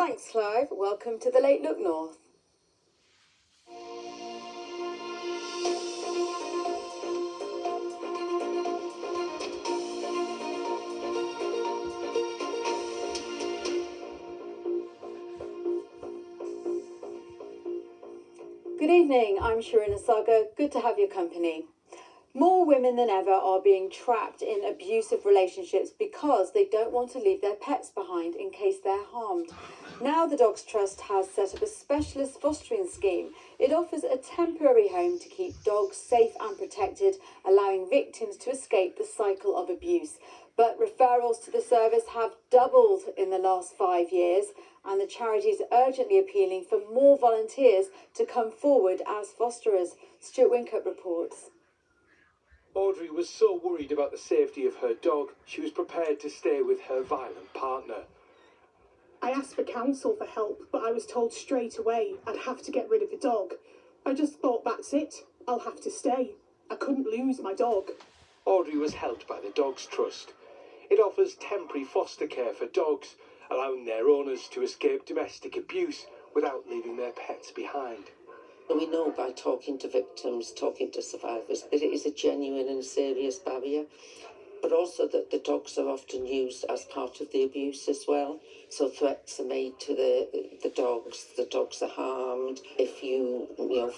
Thanks, Clive. Welcome to the Late Look North. Good evening, I'm Sharuna, Sagar. Good to have your company. More women than ever are being trapped in abusive relationships because they don't want to leave their pets behind in case they're harmed. Now the Dogs Trust has set up a specialist fostering scheme. It offers a temporary home to keep dogs safe and protected, allowing victims to escape the cycle of abuse. But referrals to the service have doubled in the last 5 years, and the charity is urgently appealing for more volunteers to come forward as fosterers. Stuart Wynkoop reports. Audrey was so worried about the safety of her dog, she was prepared to stay with her violent partner. I asked for counsel for help, but I was told straight away I'd have to get rid of the dog. I just thought, that's it, I'll have to stay. I couldn't lose my dog. Audrey was helped by the Dogs Trust. It offers temporary foster care for dogs, allowing their owners to escape domestic abuse without leaving their pets behind. We know by talking to victims, talking to survivors, that it is a genuine and serious barrier, but also that the dogs are often used as part of the abuse as well. So threats are made to the dogs are harmed. If you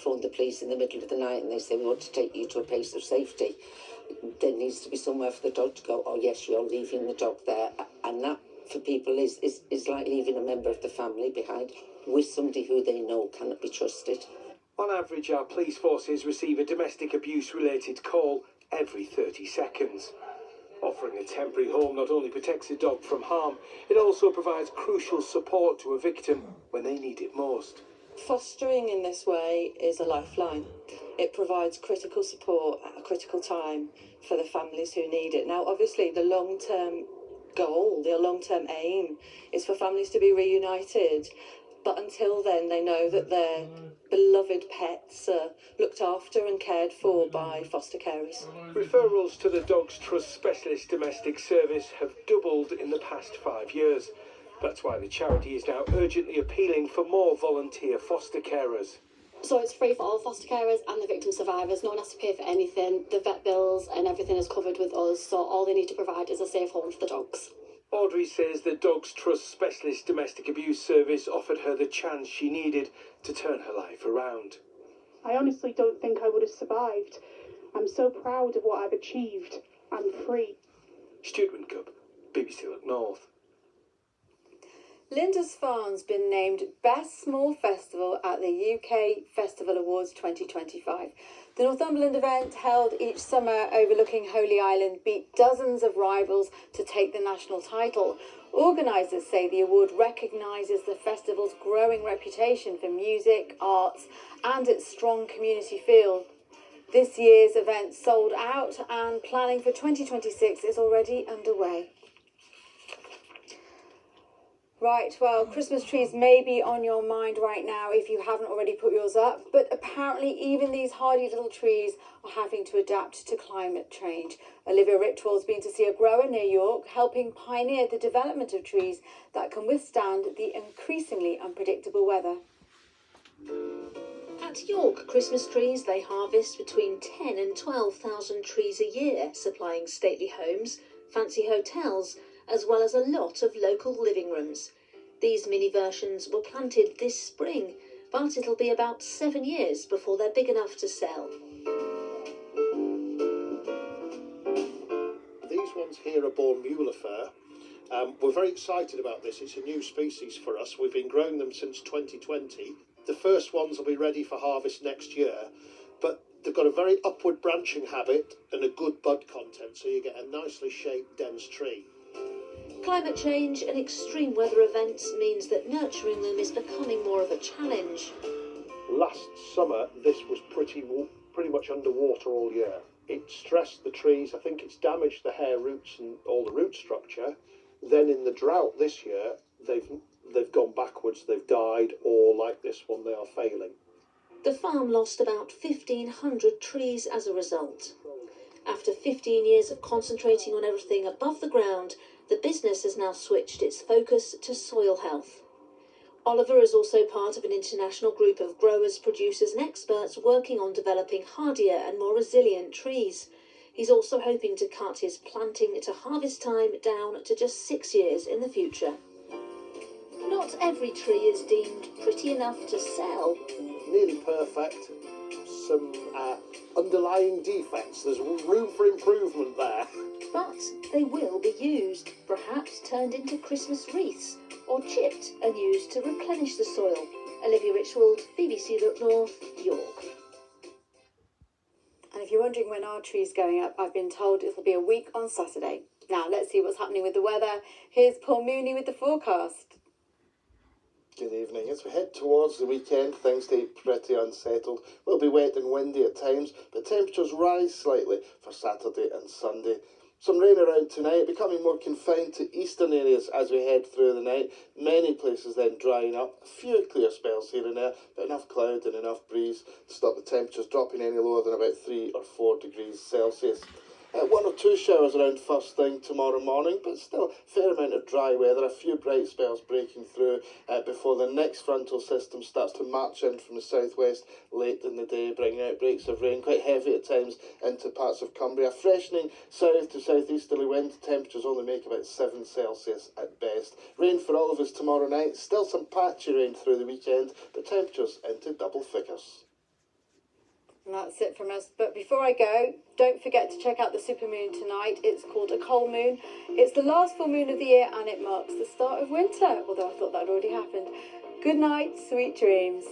phone the police in the middle of the night and they say, we want to take you to a place of safety, there needs to be somewhere for the dog to go, oh yes, you're leaving the dog there. And that, for people, is like leaving a member of the family behind with somebody who they know cannot be trusted. On average, our police forces receive a domestic abuse-related call every 30 seconds. Offering a temporary home not only protects a dog from harm, it also provides crucial support to a victim when they need it most. Fostering in this way is a lifeline. It provides critical support at a critical time for the families who need it. Now, obviously, the long-term goal, the long-term aim is for families to be reunited. But until then, they know that their beloved pets are looked after and cared for by foster carers. Referrals to the Dogs Trust Specialist Domestic Service have doubled in the past 5 years. That's why the charity is now urgently appealing for more volunteer foster carers. So it's free for all foster carers and the victim survivors. No one has to pay for anything. The vet bills and everything is covered with us. So all they need to provide is a safe home for the dogs. Audrey says the Dogs Trust Specialist Domestic Abuse Service offered her the chance she needed to turn her life around. I honestly don't think I would have survived. I'm so proud of what I've achieved. I'm free. Stuart Wynkoop, BBC Look North. Lindisfarne's been named Best Small Festival at the UK Festival Awards 2025. The Northumberland event, held each summer overlooking Holy Island, beat dozens of rivals to take the national title. Organisers say the award recognises the festival's growing reputation for music, arts and its strong community feel. This year's event sold out and planning for 2026 is already underway. Right, well, Christmas trees may be on your mind right now if you haven't already put yours up, but apparently even these hardy little trees are having to adapt to climate change. Olivia Ritwell's been to see a grower near York, helping pioneer the development of trees that can withstand the increasingly unpredictable weather. At York Christmas trees, they harvest between 10 and 12,000 trees a year, supplying stately homes, fancy hotels, as well as a lot of local living rooms. These mini versions were planted this spring, but it'll be about 7 years before they're big enough to sell. These ones here are born Mulefer. We're very excited about this. It's a new species for us. We've been growing them since 2020. The first ones will be ready for harvest next year, but they've got a very upward branching habit and a good bud content, so you get a nicely shaped, dense tree. Climate change and extreme weather events means that nurturing them is becoming more of a challenge. Last summer, this was pretty much underwater all year. It stressed the trees. I think it's damaged the hair roots and all the root structure. Then in the drought this year, they've gone backwards, they've died, or like this one, they are failing. The farm lost about 1,500 trees as a result. After 15 years of concentrating on everything above the ground, the business has now switched its focus to soil health. Oliver is also part of an international group of growers, producers and experts working on developing hardier and more resilient trees. He's also hoping to cut his planting to harvest time down to just 6 years in the future. Not every tree is deemed pretty enough to sell. Nearly perfect. Some underlying defects. There's room for improvement there. But they will be used, perhaps turned into Christmas wreaths, or chipped and used to replenish the soil. Olivia Richwald, BBC Look North, York. And if you're wondering when our tree's going up, I've been told it'll be a week on Saturday. Now, let's see what's happening with the weather. Here's Paul Mooney with the forecast. Good evening. As we head towards the weekend, things stay pretty unsettled. Will be wet and windy at times, but temperatures rise slightly for Saturday and Sunday. Some rain around tonight, becoming more confined to eastern areas as we head through the night. Many places then drying up. A few clear spells here and there, but enough cloud and enough breeze to stop the temperatures dropping any lower than about 3 or 4 degrees Celsius. 1 or 2 showers around first thing tomorrow morning, but still a fair amount of dry weather, a few bright spells breaking through before the next frontal system starts to march in from the southwest late in the day, bringing outbreaks of rain, quite heavy at times, into parts of Cumbria. Freshening south to southeasterly wind, temperatures only make about 7 Celsius at best. Rain for all of us tomorrow night, still some patchy rain through the weekend, but temperatures into double figures. And that's it from us. But before I go, don't forget to check out the supermoon tonight. It's called a coal moon. It's the last full moon of the year and it marks the start of winter, although I thought that had already happened. Good night, sweet dreams.